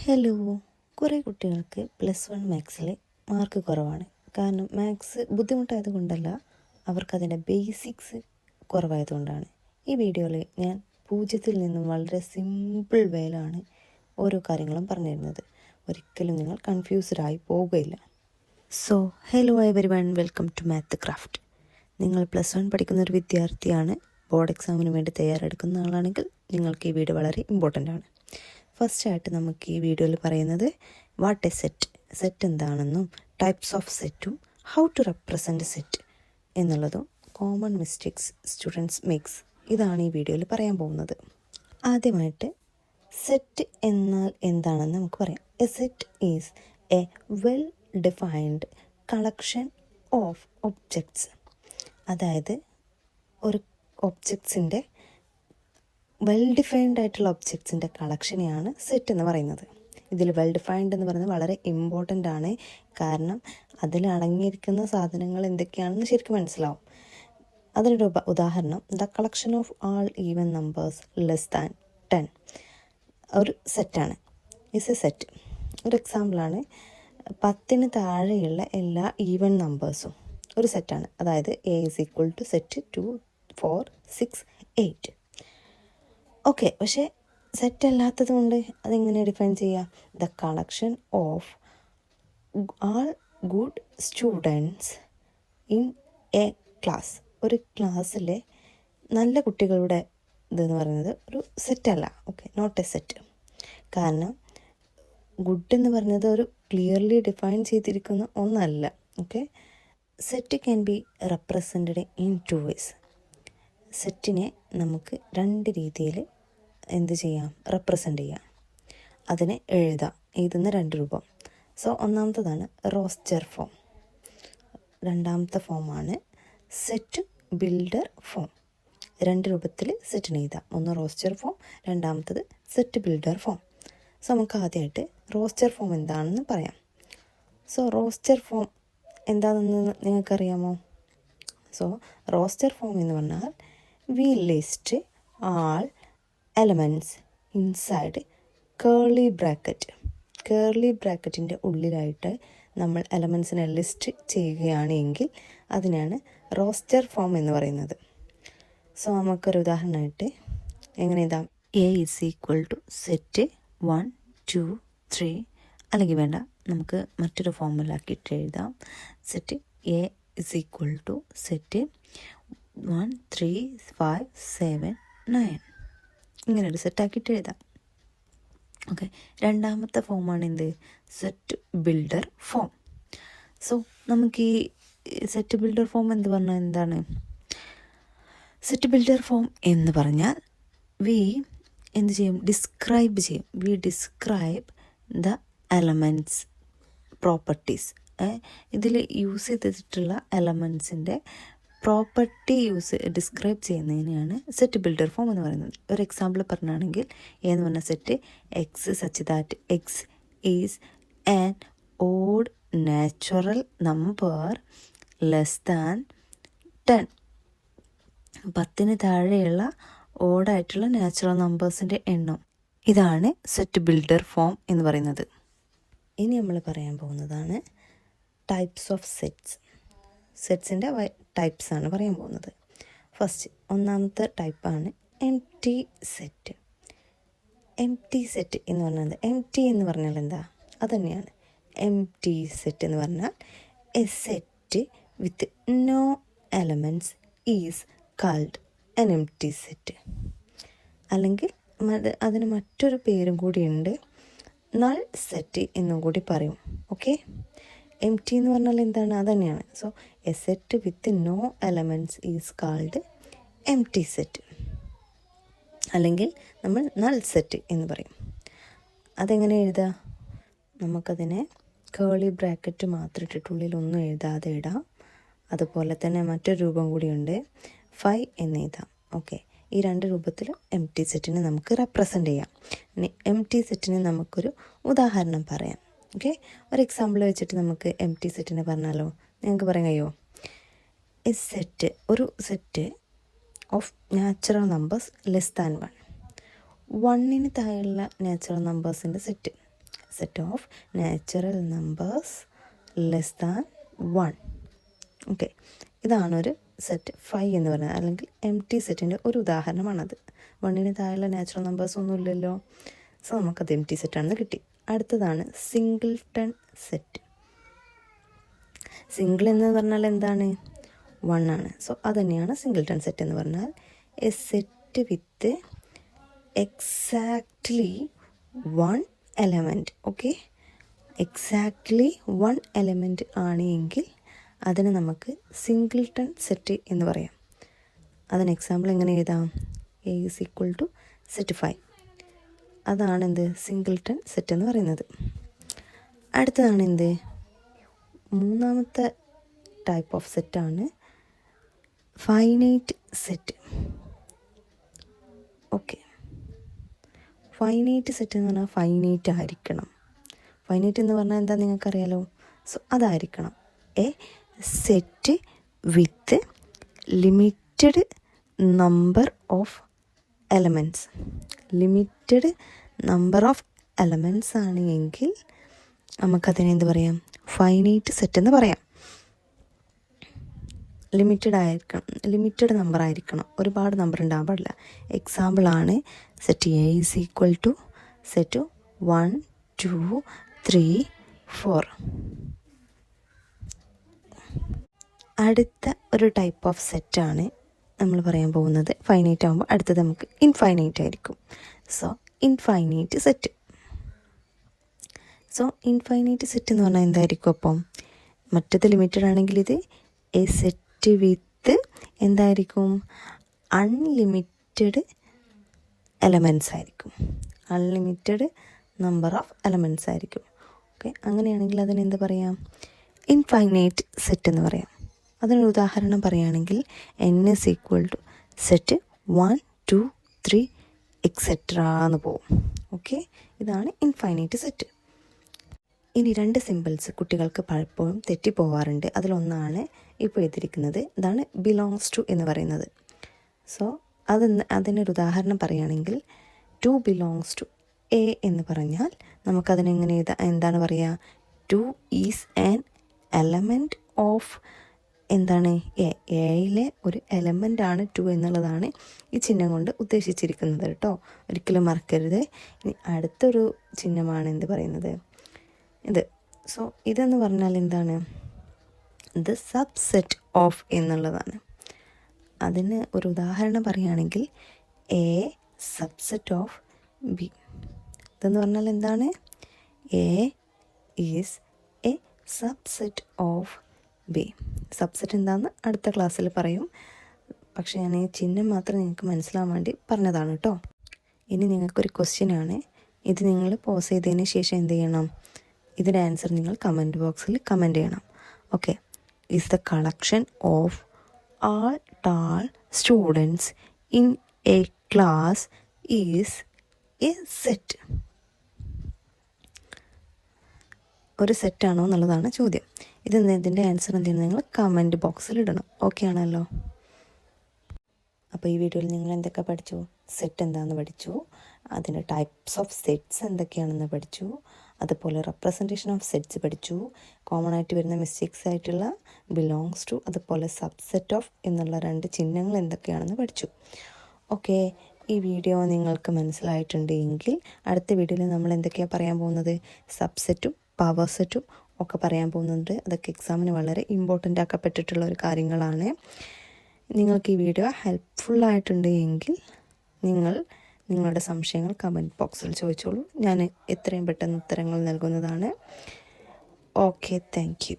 Hello. കുറേ കുട്ടികൾക്ക് +1 മാത്സിൽ mark കുറവാണ്. കാരണം മാത്സ് ബുദ്ധിമുട്ടായത് കൊണ്ടല്ല, അവർക്കതിൻ്റെ ബേസിക്സ് കുറവായതുകൊണ്ടാണ്. ഈ വീഡിയോയിൽ ഞാൻ 0-ൽ നിന്നും വളരെ സിമ്പിൾ വേയിലാണ് ഓരോ കാര്യങ്ങളും പറഞ്ഞു തരുന്നത്. ഒരിക്കലും നിങ്ങൾ കൺഫ്യൂസ്ഡ് ആയി പോവുകയില്ല. So hello everyone, welcome to math craft. നിങ്ങൾ +1 പഠിക്കുന്ന ഒരു വിദ്യാർത്ഥിയാണ്, ബോർഡ് എക്സാമിന് വേണ്ടി തയ്യാറെടുക്കുന്ന ആളാണെങ്കിൽ നിങ്ങൾക്ക് ഈ വീഡിയോ വളരെ ഇമ്പോർട്ടൻ്റ് ആണ്. ഫസ്റ്റായിട്ട് നമുക്ക് ഈ വീഡിയോയിൽ പറയുന്നത് വാട്ട് എ സെറ്റ് എന്താണെന്നും ടൈപ്സ് ഓഫ് സെറ്റും ഹൗ ടു റെപ്രസെൻറ്റ് സെറ്റ് എന്നുള്ളതും കോമൺ മിസ്റ്റേക്സ് സ്റ്റുഡൻസ് മേക്സ്, ഇതാണ് ഈ വീഡിയോയിൽ പറയാൻ പോകുന്നത്. ആദ്യമായിട്ട് സെറ്റ് എന്നാൽ എന്താണെന്ന് നമുക്ക് പറയാം. A set is A well defined collection of objects. അതായത് ഒരു ഒബ്ജക്ട്സിൻ്റെ വെൽ ഡിഫൈൻഡ് ആയിട്ടുള്ള ഒബ്ജക്ട്സിൻ്റെ കളക്ഷനെയാണ് സെറ്റ് എന്ന് പറയുന്നത്. ഇതിൽ വെൽ ഡിഫൈൻഡ് എന്ന് പറയുന്നത് വളരെ ഇമ്പോർട്ടൻ്റ് ആണ്. കാരണം അതിൽ അടങ്ങിയിരിക്കുന്ന സാധനങ്ങൾ എന്തൊക്കെയാണെന്ന് ശരിക്കും മനസ്സിലാവും. അതിനൊരു ഉദാഹരണം, the collection of all even numbers less 10 ഒരു സെറ്റാണ്. Is A set. ഒരു എക്സാമ്പിളാണ്, 10 താഴെയുള്ള എല്ലാ ഈവൻ നമ്പേഴ്സും ഒരു സെറ്റാണ്. അതായത് A = സെറ്റ് 2, 4, 6, 8. ഓക്കെ, പക്ഷേ സെറ്റ് അല്ലാത്തത് കൊണ്ട് അതെങ്ങനെ ഡിഫൈൻ ചെയ്യുക? The collection of all good students in a class. ഒരു ക്ലാസ്സിലെ നല്ല കുട്ടികളുടെ ഇതെന്ന് പറയുന്നത് ഒരു സെറ്റല്ല. Okay, not a set. കാരണം ഗുഡ് എന്ന് പറയുന്നത് ഒരു ക്ലിയർലി ഡിഫൈൻ ചെയ്തിരിക്കുന്ന ഒന്നല്ല. Okay, set can be represented in 2 ways. സെറ്റിനെ നമുക്ക് 2 രീതിയിൽ എന്ത് ചെയ്യാം? റെപ്രസെൻ്റ് ചെയ്യാം. അതിനെ എഴുതുന്ന 2 രൂപം. സോ ഒന്നാമത്തതാണ് റോസ്റ്റർ ഫോം, രണ്ടാമത്തെ ഫോമാണ് സെറ്റ് ബിൽഡർ ഫോം. 2 രൂപത്തിൽ സെറ്റിനെ എഴുതാം. ഒന്ന് റോസ്റ്റർ ഫോം, രണ്ടാമത്തത് സെറ്റ് ബിൽഡർ ഫോം. സോ നമുക്ക് ആദ്യമായിട്ട് റോസ്റ്റർ ഫോം എന്താണെന്ന് പറയാം. സോ റോസ്റ്റർ ഫോം എന്താണെന്ന് നിങ്ങൾക്കറിയാമോ? സോ റോസ്റ്റർ ഫോം എന്ന് പറഞ്ഞാൽ we list all elements inside curly bracket. Curly ബ്രാക്കറ്റിൻ്റെ ഉള്ളിലായിട്ട് നമ്മൾ എലമെൻറ്റ്സിനെ ലിസ്റ്റ് ചെയ്യുകയാണെങ്കിൽ അതിനാണ് റോസ്റ്റർ ഫോം എന്ന് പറയുന്നത്. സോ നമുക്കൊരു ഉദാഹരണമായിട്ട് എങ്ങനെ എഴുതാം? A = സെറ്റ് 1, 2, 3, അല്ലെങ്കിൽ വേണ്ട, നമുക്ക് മറ്റൊരു ഫോമിലാക്കിയിട്ട് എഴുതാം. Set A = set 1, 3, 5, 7, 9. ഇങ്ങനെയൊരു സെറ്റാക്കിയിട്ട് എഴുതാം. ഓക്കെ, രണ്ടാമത്തെ ഫോമാണ് എന്ത്? Set builder form. സോ നമുക്ക് ഈ സെറ്റ് ബിൽഡർ ഫോം എന്ന് പറഞ്ഞാൽ എന്താണ്? സെറ്റ് ബിൽഡർ ഫോം എന്ന് പറഞ്ഞാൽ എന്ത് ചെയ്യും? ഡിസ്ക്രൈബ് ചെയ്യും. We describe the elements properties. ഇതിൽ യൂസ് ചെയ്തിട്ടുള്ള എലമെൻറ്റ്സിൻ്റെ പ്രോപ്പർട്ടി ഡിസ്ക്രൈബ് ചെയ്യുന്നതിനെയാണ് സെറ്റ് ബിൽഡർ ഫോം എന്ന് പറയുന്നത്. ഒരു എക്സാമ്പിൾ പറഞ്ഞാണെങ്കിൽ എന്ന് പറഞ്ഞ set x such that x is an odd natural number less than 10. 10 താഴെയുള്ള ഓഡായിട്ടുള്ള നാച്ചുറൽ നമ്പേഴ്സിൻ്റെ എണ്ണം. ഇതാണ് സെറ്റ് ബിൽഡർ ഫോം എന്ന് പറയുന്നത്. ഇനി നമ്മൾ പറയാൻ പോകുന്നതാണ് ടൈപ്സ് ഓഫ് സെറ്റ്സ്. സെറ്റ്സിൻ്റെ ടൈപ്സ് ആണ് പറയാൻ പോകുന്നത്. ഫസ്റ്റ് ഒന്നാമത്തെ ടൈപ്പാണ് എംപ്റ്റി സെറ്റ്. എംപ്റ്റി സെറ്റ് എന്ന് പറഞ്ഞത്, എംപ്റ്റി എന്ന് പറഞ്ഞാൽ എന്താ? അതുതന്നെയാണ് എംപ്റ്റി സെറ്റ് എന്ന് പറഞ്ഞാൽ a set with no elements is called an empty set. അല്ലെങ്കിൽ അതിന് മറ്റൊരു പേരും കൂടിയുണ്ട്, നൾ സെറ്റ് എന്നും കൂടി പറയും. ഓക്കെ, എംപ്റ്റി എന്ന് പറഞ്ഞാൽ എന്താണ്? അതുതന്നെയാണ്. So a set with no elements is called empty set, അല്ലെങ്കിൽ നമ്മൾ നൾ സെറ്റ് എന്ന് പറയും. അതെങ്ങനെ എഴുതുക? നമുക്കതിനെ കേർലി ബ്രാക്കറ്റ് മാത്രം ഇട്ടിട്ടുള്ളിൽ ഒന്നും എഴുതാതെ ഇടാം. അതുപോലെ തന്നെ മറ്റൊരു രൂപം കൂടിയുണ്ട്, 5 എന്ന് എഴുതാം. ഓക്കെ, ഈ 2 രൂപത്തിലും എംപ്റ്റി സെറ്റിനെ നമുക്ക് റെപ്രസെൻ്റ് ചെയ്യാം. ഇനി എംപ്റ്റി സെറ്റിന് നമുക്കൊരു ഉദാഹരണം പറയാം. ഓക്കെ, ഒരു എക്സാമ്പിൾ വെച്ചിട്ട് നമുക്ക് എംപ്റ്റി സെറ്റിനെ പറഞ്ഞാലോ? നിങ്ങൾക്ക് പറയാൻ കഴിയുമോ? എ സെറ്റ്, ഒരു set of natural numbers less than 1. 1 താഴെയുള്ള നാച്ചുറൽ നമ്പേഴ്സിൻ്റെ set subset of natural numbers less than 1. Okay, ഇതാണൊരു സെറ്റ് 5 എന്ന് പറയുന്നത്, അല്ലെങ്കിൽ എം ടി സെറ്റിൻ്റെ ഒരു ഉദാഹരണമാണത്. 1ന് താഴെയുള്ള നാച്ചുറൽ നമ്പേഴ്സ് ഒന്നും ഇല്ലല്ലോ, സോ നമുക്കത് എം ടി സെറ്റാണെന്ന് കിട്ടി. അടുത്തതാണ് സിംഗിൾട്ടൺ സെറ്റ്. സിംഗിൾ എന്ന് പറഞ്ഞാൽ എന്താണ്? 1 ആണ്. സോ അതുതന്നെയാണ് സിംഗിൾട്ടൺ സെറ്റ് എന്ന് പറഞ്ഞാൽ a set with exactly 1 element. Okay, exactly 1 element ആണ് എങ്കിൽ അതിന് നമുക്ക് സിംഗിൾട്ടൺ സെറ്റ് എന്ന് പറയാം. അതിന് എക്സാമ്പിൾ എങ്ങനെ എഴുതാം? A is equal to set 5. അതാണ് എന്ത്? സിംഗിൾട്ടൺ സെറ്റ് എന്ന് പറയുന്നത്. അടുത്തതാണ് എന്ത്? മൂന്നാമത്തെ ടൈപ്പ് ഓഫ് സെറ്റാണ് finite set. Okay, finite set എന്ന് പറഞ്ഞാൽ ഫൈനൈറ്റ് ആയിരിക്കണം. ഫൈനൈറ്റ് എന്ന് പറഞ്ഞാൽ എന്താ നിങ്ങൾക്കറിയാലോ? സോ അതായിരിക്കണം A set with limited number of elements. Limited number of elements ആണ് എങ്കിൽ നമുക്കതിനെ എന്ത് പറയാം? ഫൈനൈറ്റ് സെറ്റ് എന്ന് പറയാം. ലിമിറ്റഡ് നമ്പർ ആയിരിക്കണം, ഒരുപാട് നമ്പർ ഉണ്ടാകാൻ പാടില്ല. എക്സാമ്പിളാണ് set A is equal to set 1 2 3 4. അടുത്ത ഒരു ടൈപ്പ് ഓഫ് സെറ്റാണ് നമ്മൾ പറയാൻ പോകുന്നത്. ഫൈനൈറ്റ് ആകുമ്പോൾ അടുത്തത് നമുക്ക് ഇൻഫൈനൈറ്റ് ആയിരിക്കും. So infinite set. So infinite set എന്ന് പറഞ്ഞാൽ എന്തായിരിക്കും? അപ്പം മറ്റത് ലിമിറ്റഡ് ആണെങ്കിൽ ഇത് എ സെറ്റ് വിത്ത് എന്തായിരിക്കും? അൺലിമിറ്റഡ് എലമെൻറ്റ്സ് ആയിരിക്കും. അൺലിമിറ്റഡ് നമ്പർ ഓഫ് എലമെൻറ്റ്സ് ആയിരിക്കും. ഓക്കെ, അങ്ങനെയാണെങ്കിൽ അതിനെന്ത് പറയാം? ഇൻഫൈനൈറ്റ് സെറ്റ് എന്ന് പറയാം. അതിനൊരു ഉദാഹരണം പറയുകയാണെങ്കിൽ N is equal to set 1 2 3 etcetera എന്ന് പോവും. ഓക്കെ, ഇതാണ് ഇൻഫൈനൈറ്റ് സെറ്റ്. ഇനി 2 സിമ്പിൾസ് കുട്ടികൾക്ക് പലപ്പോഴും തെറ്റിപ്പോവാറുണ്ട്. അതിലൊന്നാണ് ഇപ്പോൾ എഴുതിയിരിക്കുന്നത്. ഇതാണ് ബിലോങ്സ് ടു എന്ന് പറയുന്നത്. സോ അതിനൊരു ഉദാഹരണം പറയുകയാണെങ്കിൽ 2 ബിലോങ്സ് ടു എ എന്ന് പറഞ്ഞാൽ നമുക്കതിനെങ്ങനെ എന്താണ് പറയുക? 2 ഈസ് ആൻ എലമെൻറ്റ് ഓഫ് എന്താണ്? എയിലെ ഒരു എലമെൻ്റ് ആണ് 2 എന്നുള്ളതാണ് ഈ ചിഹ്നം കൊണ്ട് ഉദ്ദേശിച്ചിരിക്കുന്നത് കേട്ടോ, ഒരിക്കലും മറക്കരുത്. ഇനി അടുത്തൊരു ചിഹ്നമാണ് എന്ത് പറയുന്നത്? ഇത്. സോ ഇതെന്ന് പറഞ്ഞാൽ എന്താണ്? ഇത് സബ്സെറ്റ് ഓഫ് എന്നുള്ളതാണ്. അതിന് ഒരു ഉദാഹരണം പറയുകയാണെങ്കിൽ എ സബ്സെറ്റ് ഓഫ് ബി. ഇതെന്ന് പറഞ്ഞാൽ എന്താണ്? A is A subset of B. Subset എന്താണെന്ന് അടുത്ത ക്ലാസ്സിൽ പറയും. പക്ഷേ ഞാൻ ഈ ചിഹ്നം മാത്രം നിങ്ങൾക്ക് മനസ്സിലാവാൻ വേണ്ടി പറഞ്ഞതാണ് കേട്ടോ. ഇനി നിങ്ങൾക്കൊരു ക്വസ്റ്റ്യനാണ്. ഇത് നിങ്ങൾ പോസ് ചെയ്തതിന് ശേഷം എന്ത് ചെയ്യണം? ഇതിൻ്റെ ആൻസർ നിങ്ങൾ കമൻറ്റ് ബോക്സിൽ കമൻറ്റ് ചെയ്യണം. Okay, is the collection of all tall students in a class is A set. ഒരു സെറ്റാണോ എന്നുള്ളതാണ് ചോദ്യം. ഇതിൻ്റെ ആൻസർ എന്ത് ചെയ്യണം? നിങ്ങൾ കമൻറ്റ് ബോക്സിൽ ഇടണം. ഓക്കെ ആണല്ലോ? അപ്പോൾ ഈ വീഡിയോയിൽ നിങ്ങൾ എന്തൊക്കെ പഠിച്ചു? സെറ്റ് എന്താണെന്ന് പഠിച്ചു, അതിൻ്റെ ടൈപ്സ് ഓഫ് സെറ്റ്സ് എന്തൊക്കെയാണെന്ന് പഠിച്ചു, അതുപോലെ റെപ്രസെൻറ്റേഷൻ ഓഫ് സെറ്റ്സ് പഠിച്ചു, കോമൺ ആയിട്ട് വരുന്ന മിസ്റ്റേക്സ് ആയിട്ടുള്ള ബിലോങ്സ് ടു, അതുപോലെ സബ്സെറ്റ് ഓഫ് എന്നുള്ള 2 ചിഹ്നങ്ങൾ എന്തൊക്കെയാണെന്ന് പഠിച്ചു. ഓക്കെ, ഈ വീഡിയോ നിങ്ങൾക്ക് മനസ്സിലായിട്ടുണ്ട് എങ്കിൽ അടുത്ത വീഡിയോയിൽ നമ്മൾ എന്തൊക്കെയാണ് പറയാൻ പോകുന്നത്? സബ്സെറ്റും പവർ സെറ്റും ഒക്കെ പറയാൻ പോകുന്നുണ്ട്. അതൊക്കെ എക്സാമിന് വളരെ ഇമ്പോർട്ടൻ്റ് ആക്കപ്പെട്ടിട്ടുള്ള ഒരു കാര്യങ്ങളാണ്. നിങ്ങൾക്ക് ഈ വീഡിയോ ഹെൽപ്ഫുള്ളായിട്ടുണ്ട് എങ്കിൽ നിങ്ങളുടെ സംശയങ്ങൾ കമൻറ്റ് ബോക്സിൽ ചോദിച്ചോളൂ. ഞാൻ എത്രയും പെട്ടെന്ന് ഉത്തരങ്ങൾ നൽകുന്നതാണ്. Okay, thank you.